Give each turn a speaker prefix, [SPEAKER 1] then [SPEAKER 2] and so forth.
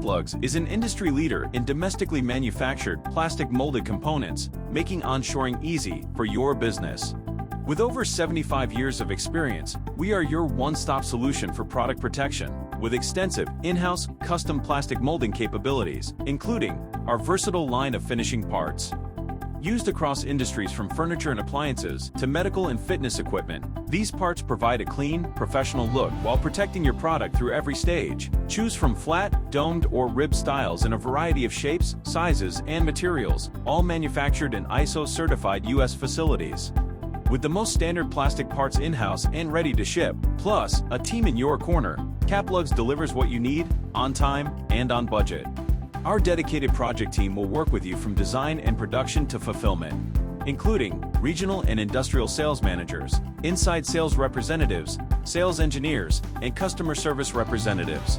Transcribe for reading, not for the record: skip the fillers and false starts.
[SPEAKER 1] Caplugs is an industry leader in domestically manufactured plastic molded components, making onshoring easy for your business. With over 75 years of experience, we are your one-stop solution for product protection, with extensive in-house custom plastic molding capabilities, including our versatile line of finishing parts. Used across industries from furniture and appliances to medical and fitness equipment, these parts provide a clean, professional look while protecting your product through every stage. Choose from flat, domed, or ribbed styles in a variety of shapes, sizes, and materials, all manufactured in ISO-certified U.S. facilities. With the most standard plastic parts in-house and ready to ship, plus a team in your corner, Caplugs delivers what you need, on time and on budget. Our dedicated project team will work with you from design and production to fulfillment, including regional and industrial sales managers, inside sales representatives, sales engineers, and customer service representatives.